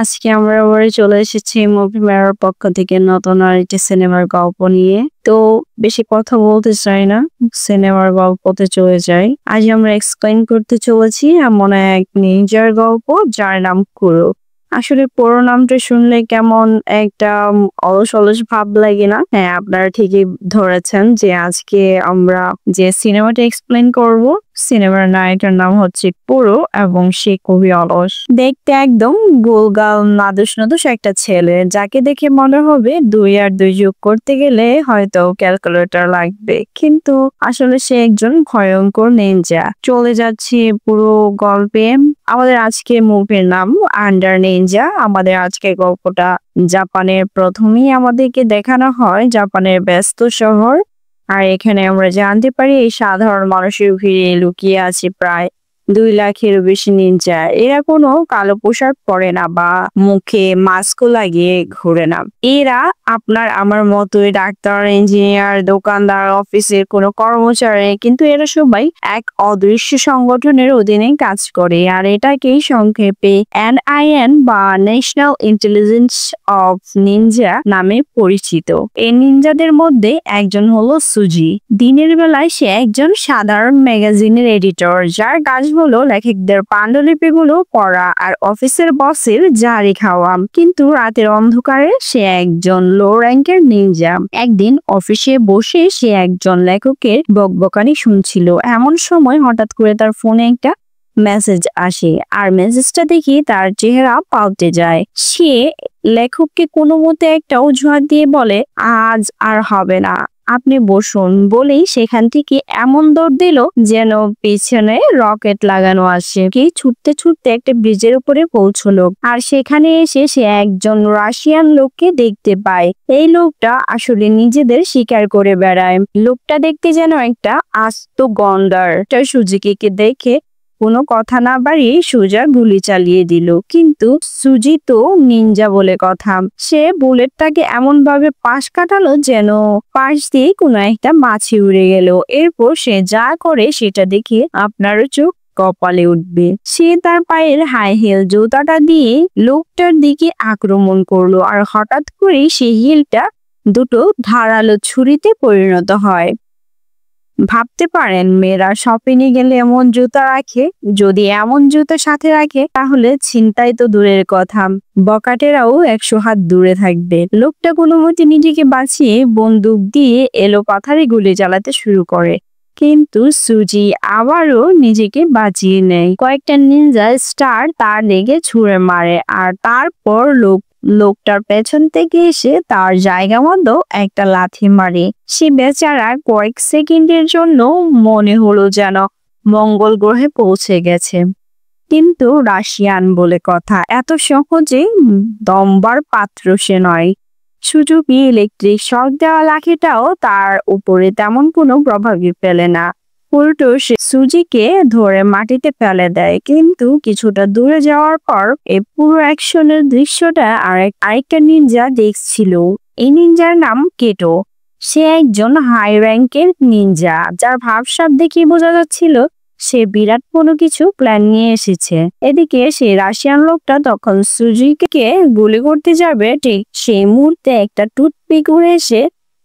আজকে আমরা আবার চলে এসেছি মুভি মেলার পক্ষ থেকে নতুন আরেকটি সিনেমার গল্প নিয়ে। তো বেশি কথা বলতে চাই না, সিনেমার গল্পতে চলে যাই। আজ আমরা এক্সপ্লেইন করতে চলেছি এমন এক নিনজার গল্প যার নাম কুরো। আসলে পুরো নামটা শুনলে কেমন একটা অলস অলস ভাব লাগে না? হ্যাঁ, আপনারা ঠিকই ধরেছেন যে আজকে আমরা যে সিনেমাটা এক্সপ্লেইন করব, সিনেমার নায়কের নাম হচ্ছে কুরো এবং সে খুবই অলস। দেখতে একদম গোলগাল নাদুস নাদুস একটা ছেলে, যাকে দেখে মনে হবে 2 আর 2 যোগ করতে গেলে হয়তো ক্যালকুলেটর লাগবে, কিন্তু আসলে সে একজন ভয়ঙ্কর নিনজা। চলে যাচ্ছি পুরো গল্পে। আমাদের আজকে মুভির নাম আন্ডার নিনজা। আমাদের আজকের গল্পটা জাপানের। প্রথমেই আমাদেরকে দেখানো হয় জাপানের ব্যস্ত শহর, আর এখানে আমরা জানতে পারি এই সাধারণ মানুষের ভিড়ে লুকিয়ে আছে প্রায় 2 লাখেরও বেশি নিনজা। এরা কোনো কালো পোশাক পরে না বা মুখে মাস্কও লাগিয়ে ঘুরে না। এরা আপনার আমার মতোই ডাক্তার, ইঞ্জিনিয়ার, দোকানদার, অফিসের কোনো কর্মচারী, কিন্তু এরা সবাই এক অদৃশ্য সংগঠনের অধীনে কাজ করে, আর এটাকেই সংক্ষেপে NIN বা ন্যাশনাল ইন্টেলিজেন্স অফ নিনজা নামে পরিচিত। এই নিনজাদের মধ্যে একজন হলো সুজি। দিনের বেলায় সে একজন সাধারণ ম্যাগাজিনের এডিটর, যার কাজ হলো লেখকদের পাণ্ডুলিপিগুলো পড়া আর অফিসের বসের জারি খাওয়া। কিন্তু রাতের অন্ধকারে সে একজন লো র্যাঙ্কের নিনজা। একদিন অফিসে বসে সে একজন লেখকের বকবকানি শুনছিল। এমন সময় হঠাৎ করে তার ফোনে একটা মেসেজ আসে, আর মেসেজটা দেখে তার চেহারা পাল্টে যায়। সে লেখককে কোনো মতে একটা অজুহাত দিয়ে বলে, আজ আর হবে না, আপনি বসুন, বলেই সেখান থেকে এমন দৌড় দিল যেন পিছনে রকেট লাগানো আসে। কি ছুটতে ছুটতে একটা ব্রিজের উপরে পৌঁছলো, আর সেখানে এসে সে একজন রাশিয়ান লোককে দেখতে পায়। এই লোকটা আসলে নিজেদের শিকার করে বেড়ায়। লোকটা দেখতে যেন একটা আস্ত গন্ডার। সুজুকিকে দেখে কোনো কথা না বাড়িয়ে সোজা গুলি চালিয়ে দিল। কিন্তু সুজি তো নিনজা বলে কথা, সে বুলেটটাকে এমন ভাবে পাশ কাটালো যেন পাশ দিয়ে কোনো একটা মাছি উড়ে গেল। এরপর সে যা করে সেটা দেখে আপনারও চোখ কপালে উঠবে। সে তার পায়ের হাই হিল জুতাটা দিয়ে লোকটার দিকে আক্রমণ করলো, আর হঠাৎ করে সেই হিলটা দুটো ধারালো ছুরিতে পরিণত হয়। ভাবতে পারেন মেয়েরা শপিংয়ে গেলে এমন জুতা রাখে, যদি এমন জুতা সাথে রাখে তাহলে ছিনতাই তো দূরের কথা, বকাটেরাও 100 হাত দূরে থাকবে। লোকটা কোনো মতে নিজেকে বাঁচিয়ে বন্দুক দিয়ে এলো পাথারে গুলি চালাতে শুরু করে, কিন্তু সুজি আবারও নিজেকে বাঁচিয়ে নেয়। কয়েকটা নিনজা স্টার তার দিকে ছুঁড়ে মারে, আর তারপর লোকটার পেছন থেকে এসে তার জায়গা মতো একটা লাথি মারে। সে বেচারা কয়েক সেকেন্ডের জন্য মনে হলো যেন মঙ্গল গ্রহে পৌঁছে গেছে। কিন্তু রাশিয়ান বলে কথা, এত সহজে দমবার পাত্র সে নয়। সুজুকি ইলেকট্রিক শক দেওয়া লাঠিটাও তার উপরে তেমন কোনো প্রভাবই ফেলে না, উল্টো সে সুজিকে ধরে মাটিতে ফেলে দেয়। কিন্তু কিছুটা দূরে যাওয়ার পর এই পুরো অ্যাকশনের দৃশ্যটা আরেকটা নিনজা দেখছিল। এই নিনজার নাম কেটো। সে একজন হাই র্যাঙ্কের নিনজা, যার ভাবসাব দেখে বোঝা যাচ্ছিল সে বিরাট কোনো কিছু প্ল্যান নিয়ে এসেছে। এদিকে সেই রাশিয়ান লোকটা তখন সুজিকে গুলি করতে যাবে, ঠিক সেই মুহূর্তে একটা টুথপিক উড়ে এসে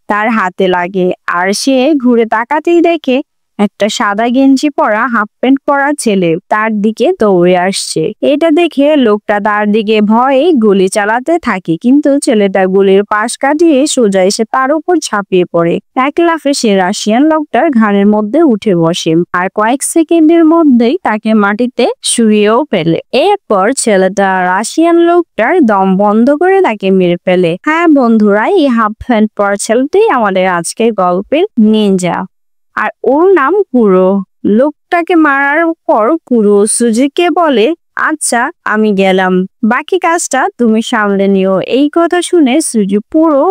তার হাতে লাগে, আর সে ঘুরে তাকাতেই দেখে একটা সাদা গেঞ্জি পরা, হাফ প্যান্ট পরা ছেলে তার দিকে দৌড়ে আসছে। এটা দেখে লোকটা তার দিকে ভয়ে গুলি চালাতে থাকে, কিন্তু ছেলেটা গুলির পাশ কাটিয়ে সোজা এসে তার উপর ঝাঁপিয়ে পড়ে। এক লাফে সে রাশিয়ান লোকটার ঘাড়ের মধ্যে উঠে বসে, আর কয়েক সেকেন্ডের মধ্যেই তাকে মাটিতে শুইয়েও ফেলে। এরপর ছেলেটা রাশিয়ান লোকটার দম বন্ধ করে তাকে মেরে ফেলে। হ্যাঁ বন্ধুরা, এই হাফ প্যান্ট পরা ছেলেটাই আমাদের আজকের গল্পের নিনজা, আর ওর নাম কুরো। লোকটাকে মারার পর কুরো সুজিকে বলে, আচ্ছা আমি গেলাম, বাকি কাজটা তুমি সামলে নিও। এই কথা শুনে সুজি পুরো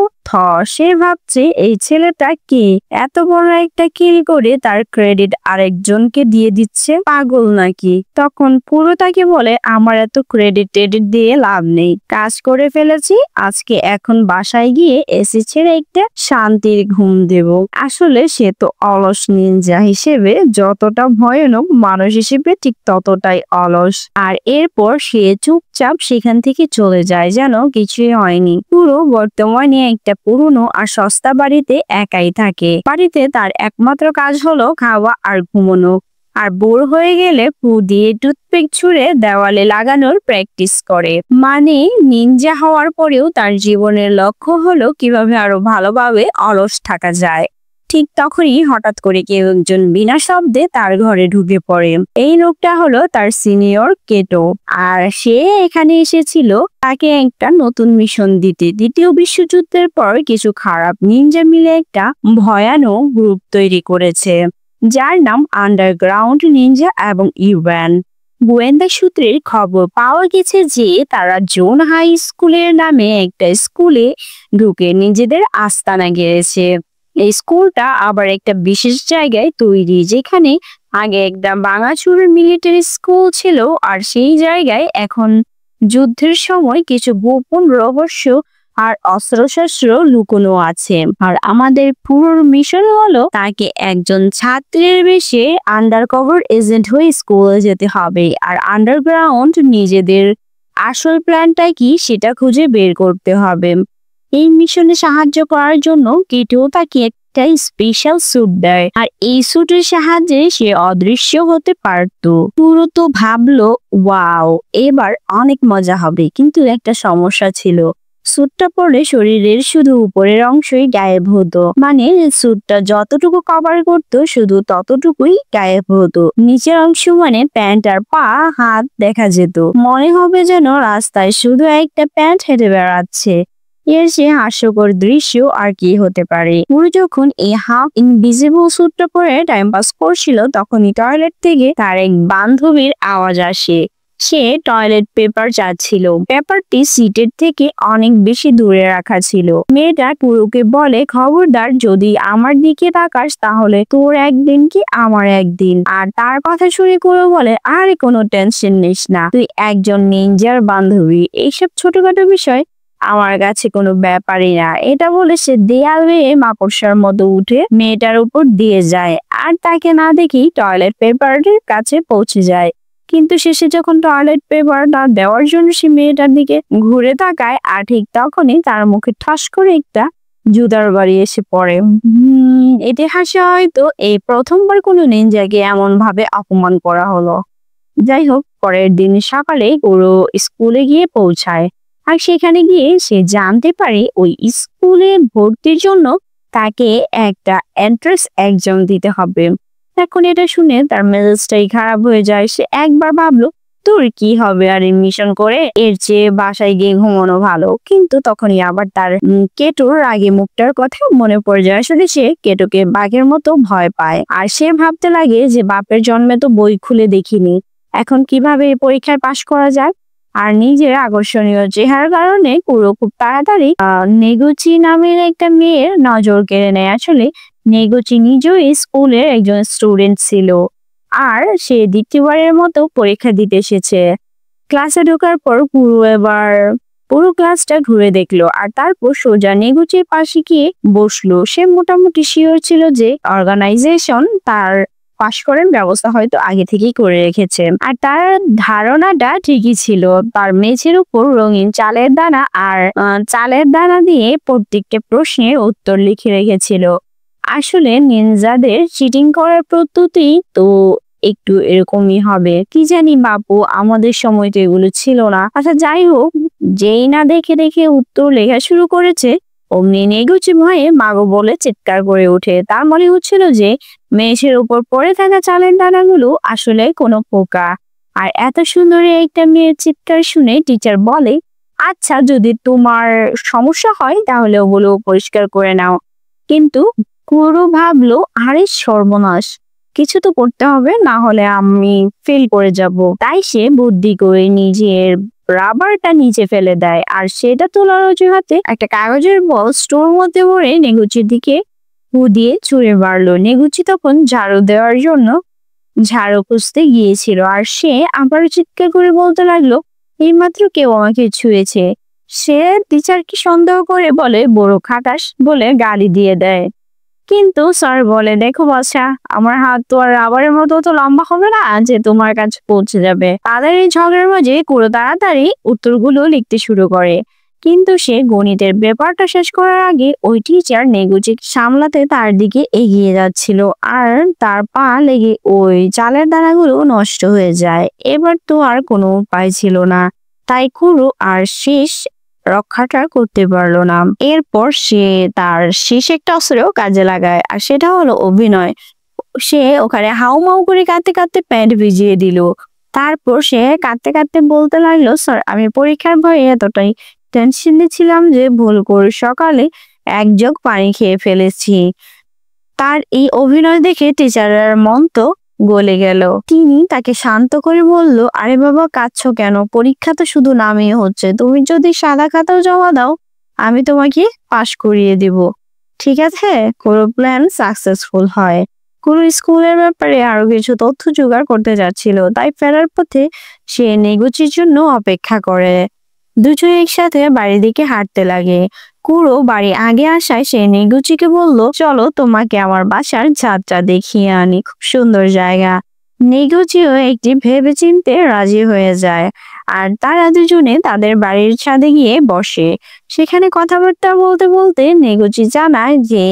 সে ভাবছে এই ছেলেটা কে, এত বড় একটা কিল করে তার ক্রেডিট আরেকজনকে দিয়ে দিচ্ছে, পাগল নাকি। তখন পুরো তাকে বলে আমার এত ক্রেডিট টেডিট দিয়ে লাভ নেই, কাজ করে ফেলেছি আজকে, এখন বাসায় গিয়ে এসি ছেড়ে একটা শান্তির ঘুম দেব। আসলে সে তো অলস, নিনজা হিসেবে যতটা ভয়ানক, মানুষ হিসেবে ঠিক ততটাই অলস। আর এরপর সে চুপচাপ সেখান থেকে চলে যায় যেন কিছুই হয়নি। পুরো বর্তমানে একটা পুরনো আর সস্তা বাড়িতে একাই থাকে। বাড়িতে তার একমাত্র কাজ হলো খাওয়া আর ঘুমানো। আর বোর হয়ে গেলে ফু দিয়ে টুথপিক ছুঁড়ে দেওয়ালে লাগানোর প্র্যাকটিস করে। মানে নিনজা হওয়ার পরেও তার জীবনের লক্ষ্য হলো কিভাবে আরো ভালোভাবে অলস থাকা যায়। ঠিক তখনই হঠাৎ করে কেউ একজন বিনা শব্দে তার ঘরে ঢুকে পড়ে। এই লোকটা হলো তার সিনিয়র কেটো। আর সে এখানে এসেছিল তাকে একটা নতুন মিশন দিতে। দ্বিতীয় বিশ্বযুদ্ধের পর কিছু খারাপ নিনজা মিলে একটা ভয়ানক গ্রুপ তৈরি করেছে যার নাম আন্ডারগ্রাউন্ড নিনজা এবং ইউয়ান। গোয়েন্দা সূত্রের খবর পাওয়া গেছে যে তারা জোন হাই স্কুলের নামে একটা স্কুলে ঢুকে নিজেদের আস্তানা গেড়েছে। এই স্কুলটা আবার একটা বিশেষ জায়গায় তৈরি যেখানে আগে একটা ভাঙাচুর মিলিটারি স্কুল ছিল, আর সেই জায়গায় এখন যুদ্ধের সময় কিছু গোপন রহস্য আর অস্ত্রশস্ত্র লুকোনো আছে। আর আমাদের পুরো মিশন হলো তাকে একজন ছাত্রের বেশে আন্ডারকভার এজেন্ট হয়ে স্কুলে যেতে হবে, আর আন্ডারগ্রাউন্ড নিজেদের আসল প্ল্যানটা কি সেটা খুঁজে বের করতে হবে। এই মিশনে সাহায্য করার জন্য কেটো তাকে একটা স্পেশাল স্যুট দেয়, আর এই স্যুটের সাহায্যে সে অদৃশ্য হতে পারত। পুরো তো ভাবলো ওয়াও, এবার অনেক মজা হবে, কিন্তু একটা সমস্যা ছিল। স্যুটটা পরে শরীরের শুধু উপরের অংশই গায়েব হতো, মানে স্যুটটা যতটুকু কভার করতো শুধু ততটুকুই গায়েব হতো। নিচের অংশ মানে প্যান্ট আর পা হাত দেখা যেত, মনে হবে যেন রাস্তায় শুধু একটা প্যান্ট হেঁটে বেড়াচ্ছে। এর সে হাস্যকর দৃশ্য আর কি হতে পারে। পুরো যখন এই হাফ ইনভিজিবল স্যুটটা পরে টাইম পাস করছিল তখনই টয়লেট থেকে তার এক বান্ধবীর আওয়াজ আসে। সে টয়লেট পেপার চাচ্ছিল। পেপারটি সিটের থেকে অনেক বেশি দূরে রাখা ছিল। মেয়েটা পুরোকে বলে খবরদার যদি আমার দিকে তাকাস তাহলে তোর একদিন কি আমার একদিন। আর তার কথা শুনে পুরো বলে আরে কোনো টেনশন নিস না, তুই একজন নিনজার বান্ধবী, এইসব ছোটখাটো বিষয় আমার কাছে কোনো ব্যাপারই না। এটা বলে সে দেয়াল বেয়ে মাকড়সার মতো উঠে মেয়েটার উপর দিয়ে যায়, আর তাকে না দেখেই টয়লেট পেপারের কাছে পৌঁছে যায়। কিন্তু শেষে যখন টয়লেট পেপারটা দেওয়ার জন্য সে মেয়েটার দিকে ঘুরে তাকায়, আর ঠিক তখনই তার মুখে ঠাস করে একটা জুতার বাড়ি এসে পড়ে। ইতিহাসে হয়তো এই প্রথমবার কোনো নিনজাকে এমন ভাবে অপমান করা হলো। যাই হোক, পরের দিন সকালে পুরো স্কুলে গিয়ে পৌঁছায়, আর সেখানে গিয়ে সে জানতে পারে ওই স্কুলে ভর্তির জন্য তাকে একটা এন্ট্রান্স এক্সাম দিতে হবে। এখন এটা শুনে তার মেজাজটাই খারাপ হয়ে যায়। সে একবার ভাবলো তোর কি হবে আর মিশন করে, এর চেয়ে বাসায় গিয়ে ঘুমানো ভালো। কিন্তু তখনই আবার তার কেটোর রাগে মুখটার কথা মনে পড়ে যায়। আসলে সে কেটোকে বাঘের মতো ভয় পায়, আর সে ভাবতে লাগে যে বাপের জন্মে তো বই খুলে দেখিনি, এখন কিভাবে এই পরীক্ষায় পাশ করা যায়। আর নিজের আকর্ষণীয় চেহারার কারণে পুরো খুব তাড়াতাড়ি নেগুচি নামের একটা মেয়ের নজর কেড়ে নেয়। আসলে নেগুচি নিজেও স্কুলের একজন স্টুডেন্ট ছিল, আর সে দ্বিতীয়বারের মতো পরীক্ষা দিতে এসেছে। ক্লাসে ঢোকার পর পুরো ক্লাসটা ঘুরে দেখলো, আর তারপর সোজা নেগুচির পাশে গিয়ে বসলো। সে মোটামুটি শিওর ছিল যে অর্গানাইজেশন তার পাশ করার ব্যবস্থা হয়তো আগে থেকেই করে রেখেছে, আর তার ধারণাটা ঠিকই ছিল। তার মেঝের উপর রঙিন চালের দানা দিয়ে প্রত্যেকটা প্রশ্নের উত্তর লিখে রেখেছিল। আসলে নিনজাদের চিটিং করার পদ্ধতি তো একটু এরকমই হবে, কি জানি বাপু, আমাদের সময় তো এগুলো ছিল না। আচ্ছা যাই হোক, যেই না দেখে দেখে উত্তর লেখা শুরু করেছে অমনি নেগুচি ভয়ে মাগো বলে চিৎকার করে ওঠে। তার মনে হচ্ছিল যে মেঝের উপর পড়ে থাকা চালের দানাগুলো আসলে কোনো পোকা। আর এত সুন্দর একটা মেয়ের চিৎকার শুনে টিচার বলে আচ্ছা যদি তোমার সমস্যা হয় তাহলে ওগুলো পরিষ্কার করে নাও। কিন্তু কুরু ভাবলো আরে সর্বনাশ, কিছু তো করতে হবে, না হলে আমি ফেল করে যাব। তাই সে বুদ্ধি করে নিজের রাবারটা নিচে ফেলে দেয় আর সেটা তোলার অজুহাতে একটা কাগজের বল স্টোর মধ্যে ভরে নেগুচির দিকে ফু দিয়ে ছুঁড়ে মারলো। নেগুচি তখন ঝাড়ু দেওয়ার জন্য ঝাড়ু খুঁজতে গিয়েছিল আর সে আবার চিৎকার করে বলতে লাগলো, এইমাত্র কেউ আমাকে ছুঁয়েছে। সে টিচারকে সন্দেহ করে বলে বড় খাটাস বলে গালি দিয়ে দেয়। কিন্তু স্যার বলে, দেখো বাচ্চা, আমার হাত তো আর রাবারের মতো তো লম্বা হবে না যে তোমার কাছে পৌঁছে যাবে। তাদের এই ঝগড়ার মাঝে কুড়ো তাড়াতাড়ি উত্তরগুলো লিখতে শুরু করে, কিন্তু সে গণিতের ব্যাপারটা শেষ করার আগে ওই টিচার নেগুচি সামলাতে তার দিকে এগিয়ে যাচ্ছিল আর তার পা লেগে ওই চালের দানাগুলো নষ্ট হয়ে যায়। এবার তো আর কোনো উপায় ছিল না, তাই কুড়ো আর শেষ রক্ষাটা করতে পারলো না। এরপর সে তার শেষ একটা অস্ত্রও কাজে লাগায় আর সেটা হলো অভিনয়। সে ওখানে হাউমাউ করে কাঁদতে কাঁদতে প্যান্ট ভিজিয়ে দিল। তারপর সে কাঁদতে কাঁদতে বলতে লাগলো, স্যার আমি পরীক্ষার ভয়ে এতটাই টেনশনে ছিলাম যে ভুল করে সকালে এক জগ পানি খেয়ে ফেলেছি। তার এই অভিনয় দেখে টিচারের মন তো গলে গেল। তিনি তাকে শান্ত করে বলল, আরে বাবা কাঁদছো কেন? পরীক্ষা তো শুধু নামই হচ্ছে, তুমি যদি সাদা খাতাও জমা দাও আমি তোমাকে পাশ করিয়ে দিব, ঠিক আছে? কোনো প্ল্যান সাকসেসফুল হয়। কোনো স্কুলের ব্যাপারে আরো কিছু তথ্য জোগাড় করতে যাচ্ছিল, তাই ফেরার পথে সে নেগুচির জন্য অপেক্ষা করে। দুজন একসাথে বাড়ির দিকে হাঁটতে লাগে। কুড়ো বাড়ি আগে আসায় সে নেগুচিকে বলল, চলো তোমাকে আমার বাসার ছাদটা দেখিয়ে আনি, খুব সুন্দর জায়গা। নেগুচিও একটি ভেবেচিন্তে রাজি হয়ে যায় আর তারা দুজনে তাদের বাড়ির ছাদে গিয়ে বসে। সেখানে কথাবার্তা বলতে বলতে নেগুচি জানায় যে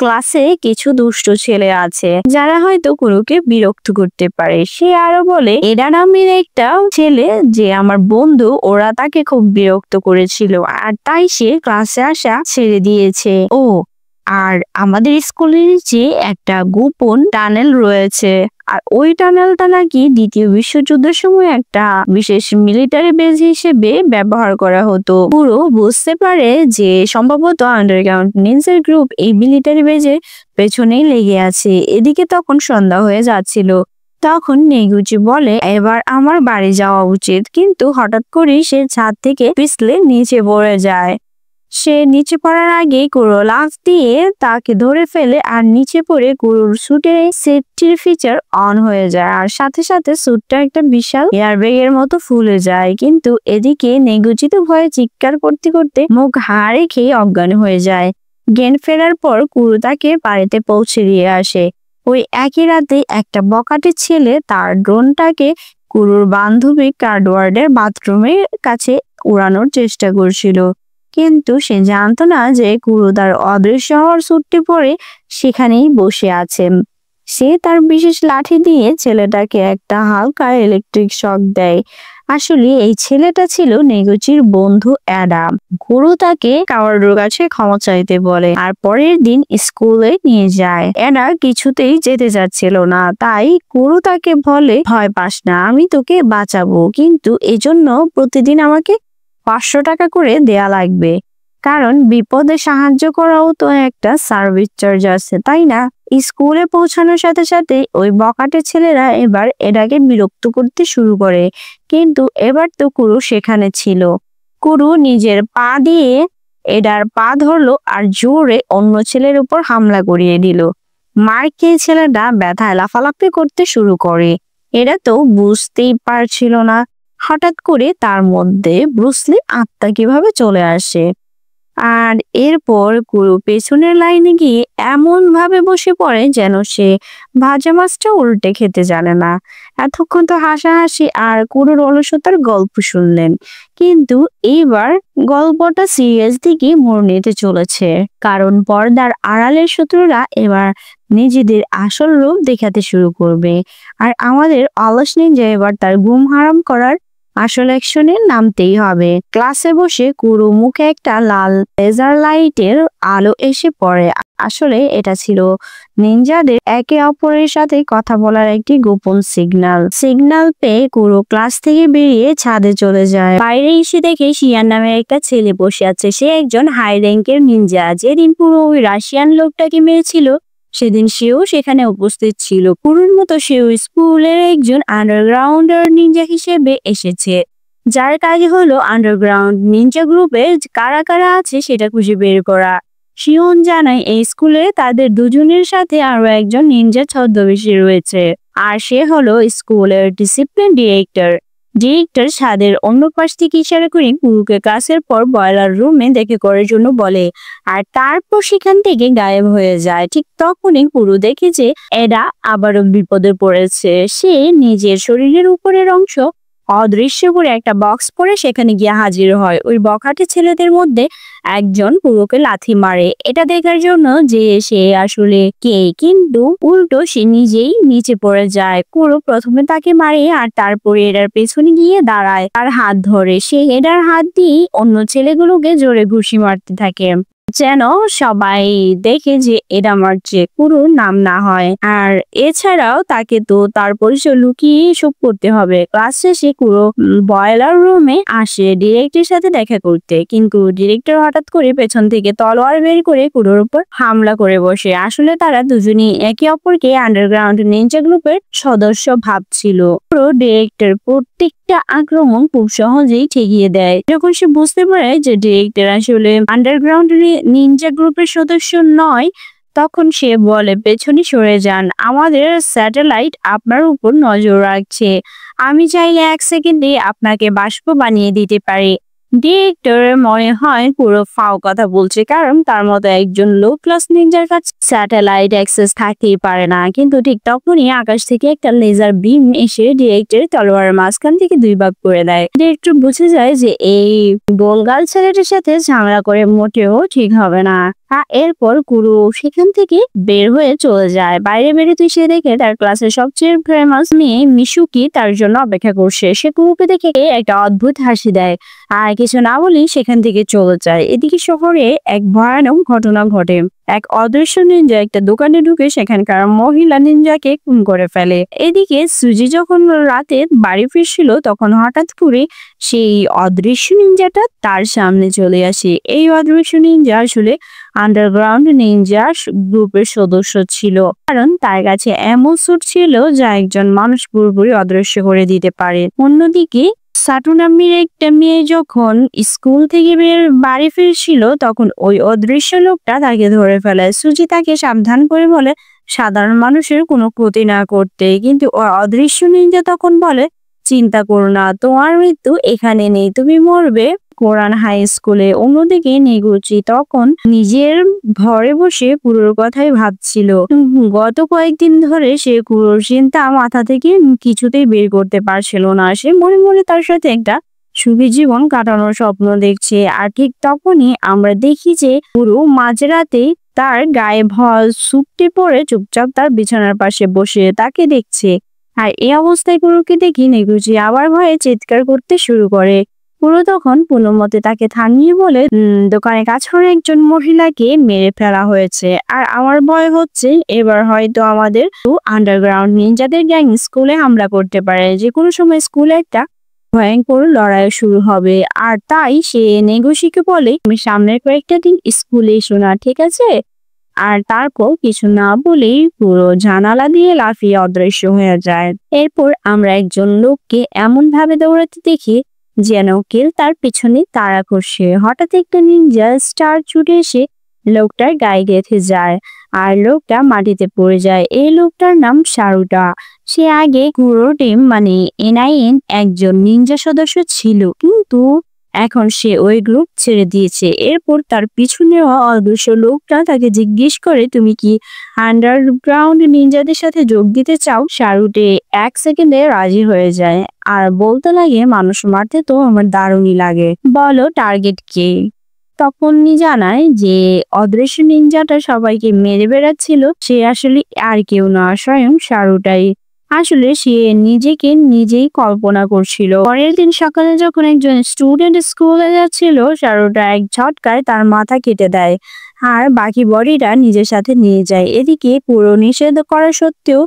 ক্লাসে কিছু দুষ্ট ছেলে আছে যারা হয়তো কুড়োকে বিরক্ত করতে পারে। সে আরো বলে, এডা নামের একটা ছেলে যে আমার বন্ধু, ওরা তাকে খুব বিরক্ত করেছিল আর তাই সে ক্লাসে আসা ছেড়ে দিয়েছে। ও আর আমাদের স্কুলের যে একটা গোপন টানেল রয়েছে আর ওই টানেলটা নাকি দ্বিতীয় বিশ্বযুদ্ধের সময় একটা বিশেষ মিলিটারি বেজ হিসেবে ব্যবহার করা হতো। পুরো বুঝতে পারে যে সম্ভবত আন্ডারগ্রাউন্ড নিনজার গ্রুপ এই মিলিটারি বেজের পেছনেই লেগে আছে। এদিকে তখন সন্ধ্যা হয়ে যাচ্ছিল। তখন নেগুচি বলে, এবার আমার বাড়ি যাওয়া উচিত, কিন্তু হঠাৎ করে সে ছাদ থেকে পিছলে নিচে পড়ে যায়। সে নিচে পড়ার আগে কুড়ো লাফ দিয়ে তাকে ধরে ফেলে আর নিচে পড়ে কুড়োর স্যুটের সেফটির ফিচার অন হয়ে যায় আর সাথে সাথে স্যুটটা একটা বিশাল এয়ারব্যাগের মতো ফুলে যায়। কিন্তু এদিকে নেগুচি তো ভয়ে চিৎকার করতে করতে মুখ হাড়ে খেয়ে অজ্ঞান হয়ে যায়। জ্ঞান ফেরার পর কুড়ো তাকে বাড়িতে পৌঁছে দিয়ে আসে। ওই একই রাতে একটা বকাটে ছেলে তার ড্রোনটাকে কুড়োর বান্ধবী কার্ডওয়ার্ডের বাথরুমের কাছে উড়ানোর চেষ্টা করছিল, কিন্তু সে জানতো না যে কুড়ো তার অদৃশ্য হওয়ার স্যুটটি পরে সেখানেই বসে আছে। সে তার বিশেষ লাঠি দিয়ে ছেলেটাকে একটা হালকা ইলেকট্রিক শক দেয়। আসলে এই ছেলেটা ছিল নেগুচির বন্ধু অ্যাডাম। কুড়ো তাকে কাওয়ার্ডের কাছে ক্ষমা চাইতে বলে আর পরের দিন স্কুলে নিয়ে যায়। অ্যাডা কিছুতেই যেতে চাচ্ছিল না, তাই কুড়ো তাকে বলে, ভয় পাস না, আমি তোকে বাঁচাবো, কিন্তু এজন্য প্রতিদিন আমাকে 500 টাকা করে দেয়া লাগবে, কারণ বিপদে সাহায্য করাও তো একটা সার্ভিস চার্জ আছে, তাই না? স্কুলে পৌঁছানোর সাথে সাথে ওই বকাটে ছেলেরা এবার এটাকে বিরক্ত করতে শুরু করে, কিন্তু এবার তো কুড়ো সেখানে ছিল। কুড়ো নিজের পা দিয়ে এডার পা ধরলো আর জোরে অন্য ছেলের উপর হামলা করিয়ে দিল। মার খেয়ে ছেলেটা ব্যথায় লাফালাফি করতে শুরু করে। এরা তো বুঝতেই পারছিল না হঠাৎ করে তার মধ্যে ব্রুসলি আত্মা কিভাবে চলে আসে। আর এরপর কুড়ো পেছনের লাইনে গিয়ে এমন ভাবে বসে পড়ে যেন সে ভাজা মাছটা উল্টে খেতে জানে না। এতক্ষণ তো হাসাহাসি আর কুড়োর অলসতার গল্প শুনলেন, কিন্তু এইবার গল্পটা সিরিয়াস দিকে মোড় নিতে চলেছে, কারণ পর্দার আড়ালের শত্রুরা এবার নিজেদের আসল রূপ দেখাতে শুরু করবে আর আমাদের অলস নিনজা এবার তার ঘুম হারাম করার আসল অ্যাকশনে নামতেই হবে। ক্লাসে বসে কুড়ো মুখে একটা লাল লেজার লাইটের আলো এসে পড়ে। আসলে এটা ছিল নিনজাদের একে অপরের সাথে কথা বলার একটি গোপন সিগন্যাল পেয়ে কুড়ো ক্লাস থেকে বেরিয়ে ছাদে চলে যায়। বাইরে এসে দেখে শিয়ান নামের একটা ছেলে বসে আছে। সে একজন হাই র্যাঙ্কের নিনজা। যেদিন পুরো ওই রাশিয়ান লোকটাকে মেরেছিল সেদিন সেও সেখানে উপস্থিত ছিল। পুরোর মতো সেও স্কুলের একজন আন্ডারগ্রাউন্ডার নিনজা হিসেবে এসেছে, যার কাজ হলো আন্ডারগ্রাউন্ড নিনজা গ্রুপে কারা কারা আছে সেটা খুঁজে বের করা। শিওন জানায় এই স্কুলে তাদের দুজনের সাথে আরো একজন নিনজা ছদ্মবেশী রয়েছে, আর সে হলো স্কুলের ডিসিপ্লিন ডিরেক্টর। ডিরেক্টর ছাদের অন্য পাশ থেকে ইশারা করে পুরুকে ক্লাসের পর বয়লার রুমে দেখে করার জন্য বলে, আর তারপর সেখান থেকে গায়েব হয়ে যায়। ঠিক তখনই পুরু দেখে যে এডা আবারও বিপদে পড়েছে। সে নিজের শরীরের উপরের অংশ অদৃশ্য করে একটা বক্স পরে সেখানে গিয়ে হাজির হয়। ওই বখাটে ছেলেদের মধ্যে একজন পুরোকে লাথি মারে, এটা দেখার জন্য যে সে আসলে কে, কিন্তু উল্টো সে নিজেই নিচে পড়ে যায়। পুরো প্রথমে তাকে মারে আর তারপরে এটার পেছনে গিয়ে দাঁড়ায়, তার হাত ধরে। সে এটার হাত দিয়ে অন্য ছেলেগুলোকে জোরে ঘুষি মারতে থাকে, যেন সবাই দেখে যে এটা মারছে, পুরোর নাম না হয়। আর এছাড়াও তাকে তো তার পরিচয় লুকিয়ে সব করতে হবে। ক্লাস শেষে পুরো বয়লার রুমে আসে ডিরেক্টরের সাথে দেখা করতে, কিন্তু ডিরেক্টর হঠাৎ করে পেছন থেকে তলোয়ার বের করে কুড়োর উপর হামলা করে বসে। আসলে তারা দুজনই একে অপরকে আন্ডারগ্রাউন্ড নিনজা গ্রুপের সদস্য ভাবছিল। পুরো ডিরেক্টর প্রত্যেকটা আক্রমণ খুব সহজেই ঠেকিয়ে দেয়। যখন সে বুঝতে পারে যে ডিরেক্টর আসলে আন্ডারগ্রাউন্ড নিনজা গ্রুপের সদস্য নয়, তখন সে বলে, পেছনে সরে যান, আমাদের স্যাটেলাইট আপনার উপর নজর রাখছে, আমি চাইলে 1 সেকেন্ডে আপনাকে বাষ্প বানিয়ে দিতে পারি। ডিরেক্টরের মনে হয় পুরো ফাও কথা বলছে, কারণ তার মতো একজন লো ক্লাস নিনজার কাছে স্যাটেলাইট অ্যাক্সেস থাকতেই পারে না। কিন্তু ঠিক তখনই আকাশ থেকে একটা লেজার বিম এসে ডিরেক্টরের তলোয়ারের মাঝখান থেকে 2 ভাগ করে দেয়। ডিরেক্টর বুঝে যায় যে এই গোলগাল ছেলেটির সাথে ঝামেলা করে মোটেও ঠিক হবে না। এরপর কুরু সেখান থেকে বের হয়ে চলে যায়। বাইরে বেরোতে সে দেখে তার ক্লাসের সবচেয়ে ফেমাস মেয়ে মিশুকি তার জন্য অপেক্ষা করছে। সে কুরুকে দেখে একটা অদ্ভুত হাসি দেয় আর কিছু না বলেই সেখান থেকে চলে যায়। এদিকে শহরে এক ভয়ানক ঘটনা ঘটে। এক অদৃশ্য নিনজা একটা দোকানে ঢুকে সেখানকার মহিলা নিনজাকে খুন করে ফেলে। এদিকে সুজি যখন রাতে বাড়ি ফিরছিল, তখন হঠাৎ করে সেই অদৃশ্য নিনজাটা তার সামনে চলে আসে। এই অদৃশ্য নিনজা আসলে আন্ডারগ্রাউন্ড নিনজা গ্রুপের সদস্য ছিল, কারণ তার কাছে এমন স্যুট ছিল যা একজন মানুষ পুরোপুরি অদৃশ্য করে দিতে পারে। অন্যদিকে সাটু নামের একটা মেয়ে যখন স্কুল থেকে বাড়ি ফিরছিল, তখন ওই অদৃশ্য লোকটা তাকে ধরে ফেলে। সুজি তাকে সাবধান করে বলে সাধারণ মানুষের কোনো ক্ষতি না করতে, কিন্তু ওই অদৃশ্য নিনজা তখন বলে, চিন্তা করো না, তোমার মৃত্যু এখানে নেই, তুমি মরবে কোরান হাই স্কুলে। অন্যদিকে নেগুচি তখন নিজের ঘরে বসে কুরোর কথাই ভাবছিল। গত কয়েকদিন ধরে সে কুরোর চিন্তা মাথা থেকে কিছুতেই বের করতে পারছিল না। সে মনে মনে তার সাথে একটা সুখী জীবন কাটানোর স্বপ্ন দেখছে। আর ঠিক তখনই আমরা দেখি যে কুরো মাঝরাতে তার গায়ে সুটটি পরে চুপচাপ তার বিছানার পাশে বসে তাকে দেখছে। আর এই অবস্থায় কুরোকে দেখি নেগুচি আবার ভয়ে চিৎকার করতে শুরু করে। পুরো তখন পুনমতে তাকে থামিয়ে বলে, দোকানে কাজ করে একজন মহিলাকে মেরে ফেলা হয়েছে, আর আমার ভয় হচ্ছে এবার হয়তো আমাদের আন্ডারগ্রাউন্ড নিনজাদের গ্যাং স্কুলে হামলা করতে পারে। যে কোনো সময় স্কুলে একটা ভয়ঙ্কর লড়াই শুরু হবে। আর তাই সে নেগুশিকে বলে, তুমি সামনের কয়েকটা দিন স্কুলে এসো না, ঠিক আছে? আর তারপর কিছু না বলেই পুরো জানালা দিয়ে লাফিয়ে অদৃশ্য হয়ে যায়। এরপর আমরা একজন লোককে এমন ভাবে দৌড়াতে দেখি যেন কেউ তার পিছনে তাড়া করছে। হঠাৎ একটা নিনজা স্টার ছুটে এসে লোকটার গায়ে গেঁথে যায় আর লোকটা মাটিতে পড়ে যায়। এই লোকটার নাম সারুটা। সে আগে কুরো টিম মানে NIN একজন নিনজা সদস্য ছিল, কিন্তু এখন সে ওই গ্রুপ ছেড়ে দিয়েছে। এরপর তার পিছনে অদৃশ্য লোকটা তাকে জিজ্ঞেস করে, তুমি কি আন্ডারগ্রাউন্ড নিনজাদের সাথে যোগ দিতে চাও? সারুটে 1 সেকেন্ডে রাজি হয়ে যায় আর বলতে লাগে, মানুষ মারতে তো আমার দারুণই লাগে, বলো টার্গেট কে? তখন জানায় যে অদৃশ্য নিনজাটা সবাইকে মেরে বেড়াচ্ছিল সে আসলে আর কেউ না, স্বয়ং সারুটাই। আসলে সে নিজেকে নিজেই কল্পনা করছিল। পরের দিন সকালে যখন একজন স্টুডেন্ট স্কুলে যাচ্ছিল, সারুটা এক ঝটকায় তার মাথা কেটে দেয় আর বাকি বডিটা নিজের সাথে নিয়ে যায়। এদিকে পুরো নিষেধ করা সত্ত্বেও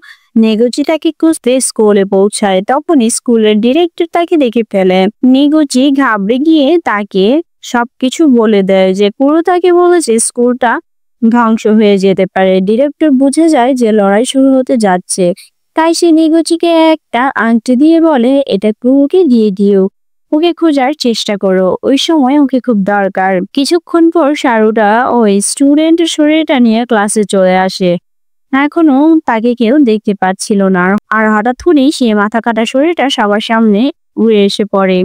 নেগুচি তাকে খুঁজতে স্কুলে পৌঁছায়। তখন স্কুলের ডিরেক্টর তাকে দেখে ফেলে। নেগুচি ঘাবড়ে গিয়ে তাকে সবকিছু বলে দেয় যে পুরো তাকে বলেছে স্কুলটা ধ্বংস হয়ে যেতে পারে। ডিরেক্টর বুঝে যায় যে লড়াই শুরু হতে যাচ্ছে, তাই সে নিগোচিকে একটা আংটি দিয়ে বলে, এটা কুকুরকে দিয়ে দিও, ওকে খোঁজার চেষ্টা করো, ওই সময় ওকে খুব দরকার। কিছুক্ষণ পর সারুটা ওই স্টুডেন্টের শরীরটা নিয়ে ক্লাসে চলে আসে। এখনো তাকে কেউ দেখতে পাচ্ছিল না, আর হঠাৎ করেই সে মাথা কাটা শরীরটা সবার সামনে উড়ে এসে পড়ে।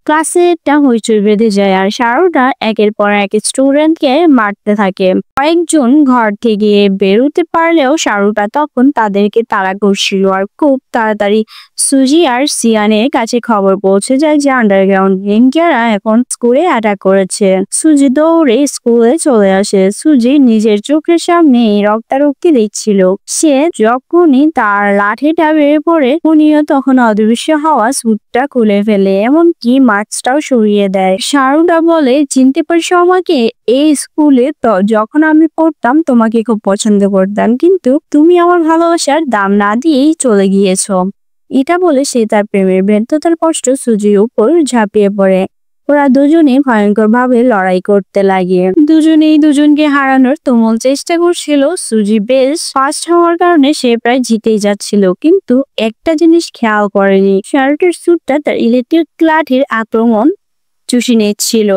ক্লাসে একটা হইচই বেঁধে যায়, আর সারুটা একের পর এক স্টুডেন্টকে মারতে থাকে। কয়েকজন ঘর থেকে বেরোতে পারলেও সারুটা তখন তাদেরকে তাড়া করছিল, আর খুব তাড়াতাড়ি সুজি আর সিয়ানের কাছে খবর পৌঁছে যায় যে আন্ডারগ্রাউন্ড রেঞ্জাররা এখন স্কুলে অ্যাটাক করেছে। সুজি দৌড়ে স্কুলে চলে আসে। সুজি নিজের চোখের সামনে রক্তারক্তি দেখছিল। সে যখনই তার লাঠিটা বের পড়ে, উনিও তখন অদৃশ্য হওয়া স্যুটটা খুলে ফেলে, এমনকি মাস্কটাও সরিয়ে দেয়। সারুটা বলে, চিনতে পারছো আমাকে? এই স্কুলে তো যখন আমি পড়তাম তোমাকে খুব পছন্দ করতাম, কিন্তু তুমি আমার ভালোবাসার দাম না দিয়েই চলে গিয়েছো। এটা বলে সে তার প্রেমের ব্যর্থতার কষ্ট সুজির উপর ঝাঁপিয়ে পড়ে। ওরা দুজনে ভয়ঙ্কর ভাবে লড়াই করতে লাগে। দুজনেই দুজনকে হারানোর তুমুল চেষ্টা করছিল। সুজি বেশ ফাস্ট হওয়ার কারণে সে প্রায় জিতেই যাচ্ছিল, কিন্তু একটা জিনিস খেয়াল করেনি, শার্টের স্যুটটা তার ইলেকট্রিক লাঠির আক্রমণ চুষে নিচ্ছিল।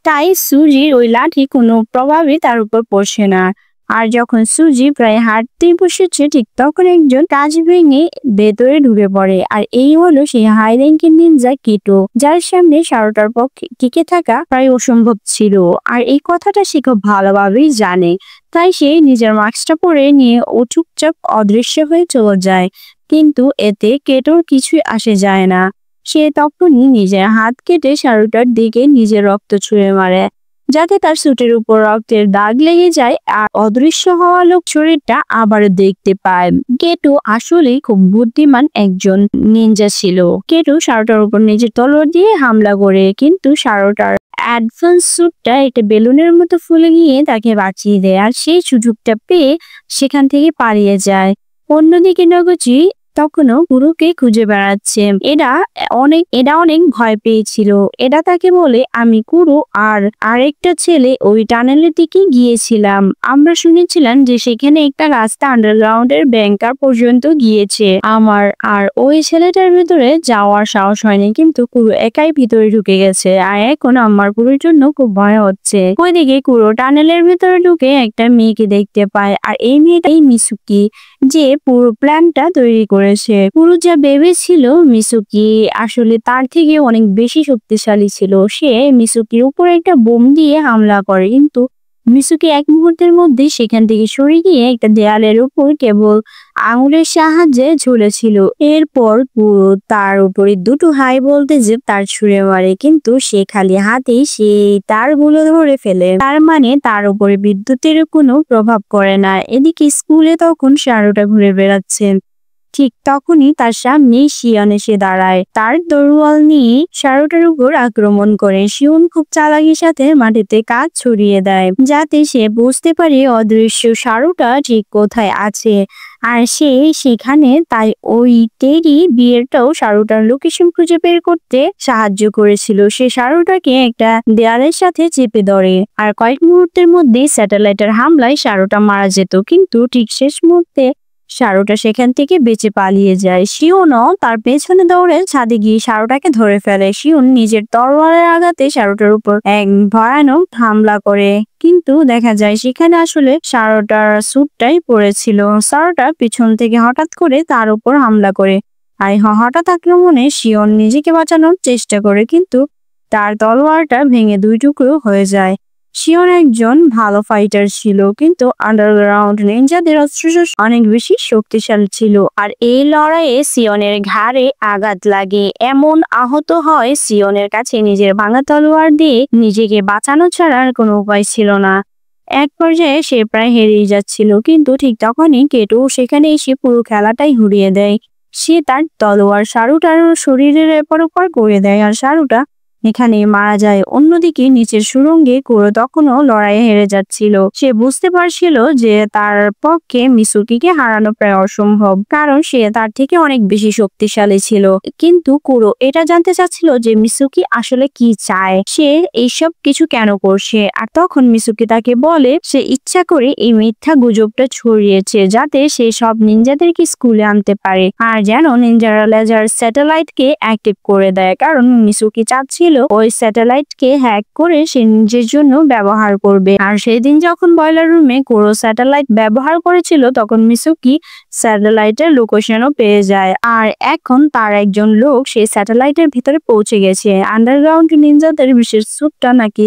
তাই সুজির ওই লাঠি কোনো প্রভাবই তার উপর পড়ছে না। আর যখন সুজি প্রায় হাঁটতেই বসেছে, ঠিক তখন একজন কাঁচ ভেঙে ভেতরে ঢুকে পড়ে। আর এই হলো সেই হাই র্যাঙ্কের নিনজা কিটো, যার সামনে সারুটার পক্ষে টিকে থাকা প্রায় অসম্ভব ছিল। আর এই কথাটা সে খুব ভালোভাবেই জানে, তাই সে নিজের মাস্কটা পরে নিয়ে ও চুপচাপ অদৃশ্য হয়ে চলে যায়। কিন্তু এতে কেটোর কিছুই আসে যায় না। সে তখনই নিজের হাত কেটে সারুটার দিকে নিজের রক্ত ছুঁয়ে মারে, যাতে তার স্যুটের উপর রক্তের দাগ লেগে যায়, আর অদৃশ্য হওয়া লোক শরীরটা আবার দেখতে পায়। কেটো আসলে খুব বুদ্ধিমান একজন নিনজা ছিল। কেটো সারুটার উপর নিজের তলোয়ার দিয়ে হামলা করে, কিন্তু সারুটার অ্যাডভান্স স্যুটটা একটা বেলুনের মতো ফুলে গিয়ে তাকে বাঁচিয়ে দেয়, আর সেই সুযোগটা পেয়ে সেখান থেকে পালিয়ে যায়। অন্যদিকে নগুচি তখনও গুরুকে খুঁজে বেড়াচ্ছে। এটা অনেক ভয় পেয়েছিল। এটা তাকে বলে, আমি কুরু আর আরেকটা ছেলে ওই টানেলের দিকে গিয়েছিলাম। আমরা শুনেছিলাম যে সেখানে একটা রাস্তা আন্ডারগ্রাউন্ডের ব্যাংকার পর্যন্ত গিয়েছে। আমার আর ওই ছেলেটার ভিতরে যাওয়ার সাহস হয়নি, কিন্তু কুরু একাই ভিতরে ঢুকে গেছে, আর এখন আমার কুরুর জন্য খুব ভয় হচ্ছে। ওইদিকে কুরু টানেলের ভিতরে ঢুকে একটা মেয়েকে দেখতে পায়, আর এই মেয়েটাই মিসুকি, যে পুরো প্ল্যানটা তৈরি করেছে। কুরু যা ভেবেছিল মিসুকি আসলে তার থেকে অনেক বেশি শক্তিশালী ছিল। সে মিসুকির উপর একটা বোম দিয়ে হামলা করে, কিন্তু মিসুকি এক মুহূর্তের মধ্যে সেখান থেকে সরে গিয়ে একটা দেয়ালের উপর কেবল আঙুলের সাহায্যে ঝুলেছিল। এরপর কুরু তার উপরে দুটো হাই ভোল্টেজে তার ছুঁড়ে মারে, কিন্তু সে খালি হাতেই সে তারগুলো ধরে ফেলে। তার মানে তার উপরে বিদ্যুতের কোনো প্রভাব পড়ে না। এদিকে স্কুলে তখন সারুটা ঘুরে বেড়াচ্ছে। ঠিক তখনই তার সামনে শিয়ন এসে দাঁড়ায়, তার তরোয়াল নিয়ে সারুটার উপর আক্রমণ করে। শিয়ন খুব চালাকির সাথে মাটিতে কাজ ছড়িয়ে দেয়, যাতে সে বুঝতে পারে অদৃশ্য সারুটা ঠিক কোথায় আছে, আর সে সেখানে। তাই ওই টেরি বিয়েরটাও সারুটার লোকেশন খুঁজে বের করতে সাহায্য করেছিল। সে সারুটাকে একটা দেয়ালের সাথে চেপে ধরে, আর কয়েক মুহূর্তের মধ্যে স্যাটেলাইটের হামলায় সারুটা মারা যেত, কিন্তু ঠিক শেষ মুহূর্তে সারুটা সেখান থেকে বেঁচে পালিয়ে যায়। শিওনও তার পেছনে দৌড়ে ছাদে গিয়ে সারুটাকে ধরে ফেলে। শিওন নিজের তরোয়ারের আঘাতে সারুটার উপর এক ভয়ানক হামলা করে, কিন্তু দেখা যায় সেখানে আসলে সারুটার স্যুটটাই পড়েছিল। সারুটা পিছন থেকে হঠাৎ করে তার উপর হামলা করে, আর হঠাৎ আক্রমণে শিওন নিজেকে বাঁচানোর চেষ্টা করে, কিন্তু তার তলোয়ারটা ভেঙে দুই টুকরো হয়ে যায়। শিওন একজন ভালো ফাইটার ছিল, কিন্তু আন্ডারগ্রাউন্ড নিনজাদের অস্ত্র অনেক বেশি শক্তিশালী ছিল, আর এই লড়াইয়ে শিওনের ঘাড়ে আঘাত লাগে। এমন আহত হয় শিওনের কাছে নিজের ভাঙা তলোয়ার দিয়ে নিজেকে বাঁচানো ছাড়া আর কোনো উপায় ছিল না। এক পর্যায়ে সে প্রায় হেরেই যাচ্ছিল, কিন্তু ঠিক তখনই কেটো সেখানে এসে পুরো খেলাটাই ঘুরিয়ে দেয়। সে তার তলোয়ার সারুটার শরীরের এপর ওপর করে দেয়, আর সারুটা এখানে মারা যায়। অন্যদিকে নিচের সুড়ঙ্গে কুরো তখনও লড়াইয়ে হেরে যাচ্ছিল। সে বুঝতে পারছিল যে তার পক্ষে মিসুকিকে হারানো প্রায় অসম্ভব, কারণ সে তার থেকে অনেক বেশি শক্তিশালী ছিল। কিন্তু কুরো এটা জানতে চাচ্ছিল যে মিসুকি আসলে কি চায়, সে এইসব কিছু কেন করছে। আর তখন মিসুকি তাকে বলে সে ইচ্ছা করে এই মিথ্যা গুজবটা ছড়িয়েছে যাতে সে সব নিনজাদেরকে স্কুলে আনতে পারে, আর যেন নিনজারা লেজার স্যাটেলাইটকে অ্যাক্টিভ করে দেয়, কারণ মিসুকি চাচ্ছিল ওই স্যাটেলাইটকে হ্যাক করে সে নিজের জন্য ব্যবহার করবে। আর সেই দিন যখন বয়লার রুমে কুরো স্যাটেলাইট ব্যবহার করেছিল তখন মিসুকি স্যাটেলাইটের লোকেশনও পেয়ে যায়। আর এখন তার একজন লোক সেই স্যাটেলাইটের ভিতরে পৌঁছে গেছে। আন্ডারগ্রাউন্ড নিনজাদের বিশেষ স্যুটটা নাকি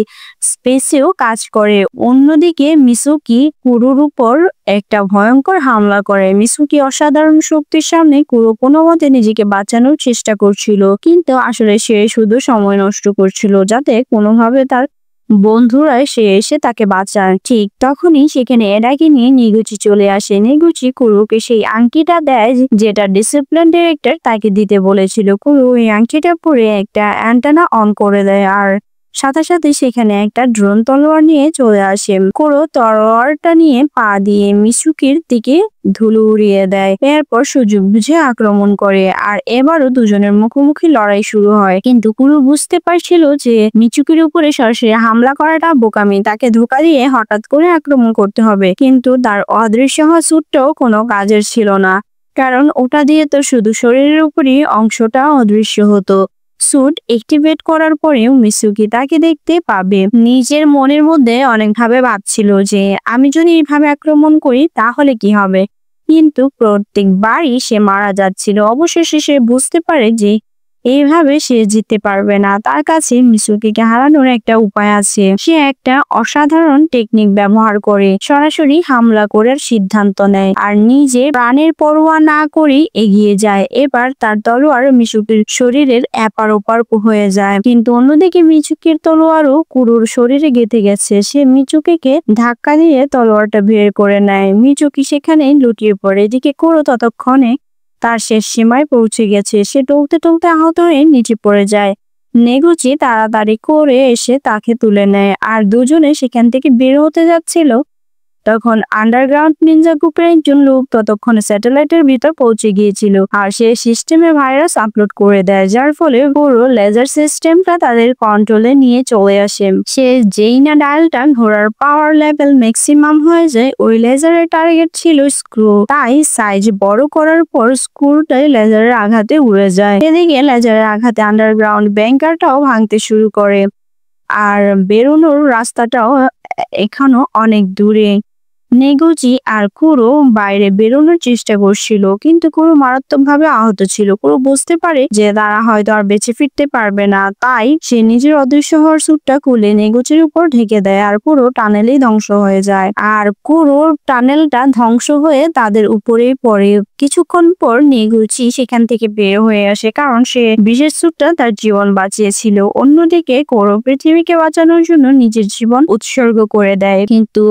স্পেসেও কাজ করে। অন্যদিকে মিসুকি কুরোর উপর একটা ভয়ঙ্কর হামলা করে। মিসুকি অসাধারণ শক্তির সামনে কুরো কোনো মতে নিজেকে বাঁচানোর চেষ্টা করছিল, কিন্তু আসলে সে শুধু সময় নষ্ট করছিল যাতে কোনোভাবে তার বন্ধুরাই সে এসে তাকে বাঁচায়। ঠিক তখনই সেখানে এরাকে নিয়ে নিগুচি চলে আসে। নিগুচি কুরুকে সেই আংটিটা দেয় যেটা ডিসিপ্লিন ডিরেক্টর তাকে দিতে বলেছিল। কুরু এই আংটিটা পরে একটা অ্যান্টেনা অন করে দেয়, আর সাথে সাথে সেখানে একটা ড্রোন তলোয়ার নিয়ে চলে আসে। কুরো তলোয়ারটা নিয়ে পা দিয়ে মিসুকির দিকে ধুলো উড়িয়ে দেয়, এরপর সুযোগ বুঝে আক্রমণ করে। আর এবারও দুজনের মুখোমুখি লড়াই শুরু হয়, কিন্তু কুরু বুঝতে পারছিল যে মিচুকির উপরে সরাসরি হামলা করাটা বোকামি, তাকে ধোঁকা দিয়ে হঠাৎ করে আক্রমণ করতে হবে। কিন্তু তার অদৃশ্য হওয়া স্যুটটাও কোনো কাজের ছিল না, কারণ ওটা দিয়ে তো শুধু শরীরের উপরই অংশটা অদৃশ্য হতো। স্যুট অ্যাক্টিভেট করার পরেও মিসুকি তাকে দেখতে পাবে। নিজের মনের মধ্যে অনেকভাবে ভাবছিল যে আমি যদি এইভাবে আক্রমণ করি তাহলে কি হবে, কিন্তু প্রত্যেকবারই সে মারা যাচ্ছিল। অবশেষে সে বুঝতে পারে যে এইভাবে সে জিততে পারবে না, তার কাছে মিসুকিকে হারানোর একটা উপায় আছে। সে একটা অসাধারণ টেকনিক ব্যবহার করে সরাসরি হামলা করার সিদ্ধান্ত নেয় আর নিজে প্রাণের পরোয়া না করে এগিয়ে যায়। এবার তার তলোয়ার মিসুকির শরীরের এপার ওপার হয়ে যায়, কিন্তু অন্যদিকে মিচুকির তলোয়ারও কুরুর শরীরে গেঁথে গেছে। সে মিচুকিকে ধাক্কা দিয়ে তলোয়ারটা বের করে নেয়। মিচুকি সেখানে লুটিয়ে পড়ে। এদিকে কুরু ততক্ষণে তার শেষ সীমায় পৌঁছে গেছে। সে টলতে টলতে আহত হয়ে নিচে পড়ে যায়। নেগুচি তাড়াতাড়ি করে এসে তাকে তুলে নেয়, আর দুজনে সেখান থেকে বের হতে যাচ্ছিল তখন আন্ডারগ্রাউন্ড নিনজা গ্রুপের একজন লোক ততক্ষণে স্যাটেলাইটের ভিতর পৌঁছে গিয়েছিল, আর সে সিস্টেমে ভাইরাস আপলোড করে দেয়, যার ফলে পুরো লেজার সিস্টেমটা তাদের কন্ট্রোলে নিয়ে চলে আসে। সে যেই না ডায়ালটা ঘোরার পাওয়ার লেভেল ম্যাক্সিমাম হয়ে যায়, ওই লেজারের টার্গেট ছিল স্ক্রু, তাই সাইজ বড় করার পর স্ক্রুটাই লেজারের আঘাতে উড়ে যায়। এদিকে লেজারের আঘাতে আন্ডারগ্রাউন্ড ব্যাংকারটাও ভাঙতে শুরু করে, আর বেরোনোর রাস্তাটাও এখনো অনেক দূরে। নেগুচি আর কুরো বাইরে বেরোনোর চেষ্টা করছিল, কিন্তু কুরো মারাত্মকভাবে আহত ছিল। কুরো বুঝতে পারে যে তারা হয়তো আর বেঁচে ফিরতে পারবে না, তাই সে নিজের অদৃশ্য হওয়ার স্যুটটা খুলে নেগুচির উপর ঢেকে দেয়, আর পুরো টানেলেই ধ্বংস হয়ে যায়। আর কুরোর টানেলটা ধ্বংস হয়ে তাদের উপরেই পড়ে। কিছুক্ষণ পর নেগুচি সেখান থেকে বের হয়ে আসে, কারণ সে বিশেষ স্যুটটা তার জীবন বাঁচিয়েছিল। অন্যদিকে কুরো পৃথিবীকে বাঁচানোর জন্য নিজের জীবন উৎসর্গ করে দেয়। কিন্তু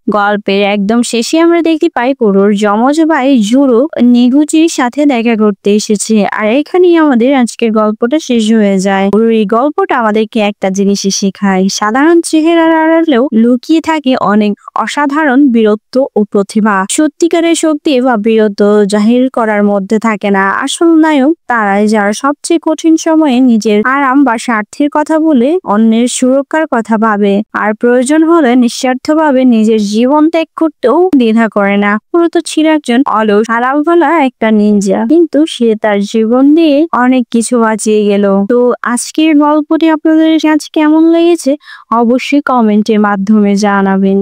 গল্পের একদম শেষে আমরা দেখতে পাই কুরোর যমজ ভাই জুরো নেগুচির সাথে দেখা করতে এসেছে, আর এখানেই আমাদের আজকের গল্পটা শেষ হয়ে যায়। কুরোর এই গল্পটা আমাদেরকে একটা জিনিসই শেখায়, সাধারণ চেহারার আড়ালেও লুকিয়ে থাকে অনেক অসাধারণ বীরত্ব ও প্রতিভা। সত্যিকারের শক্তি বা বীরত্ব জাহির করার মধ্যে থাকে না, আসল নায়ক তারাই যারা সবচেয়ে কঠিন সময়ে নিজের আরাম বা স্বার্থের কথা বলে অন্যের সুরক্ষার কথা ভাবে, আর প্রয়োজন হলে নিঃস্বার্থভাবে নিজের জীবন ত্যাগ করতেও দ্বিধা করে না। পুরো তো ছিল একজন অলস হারামভালা একটা নিনজা, কিন্তু সে তার জীবন দিয়ে অনেক কিছু বাঁচিয়ে গেল। তো আজকের গল্পটি আপনাদের কাছে কেমন লেগেছে অবশ্যই কমেন্টের মাধ্যমে জানাবেন।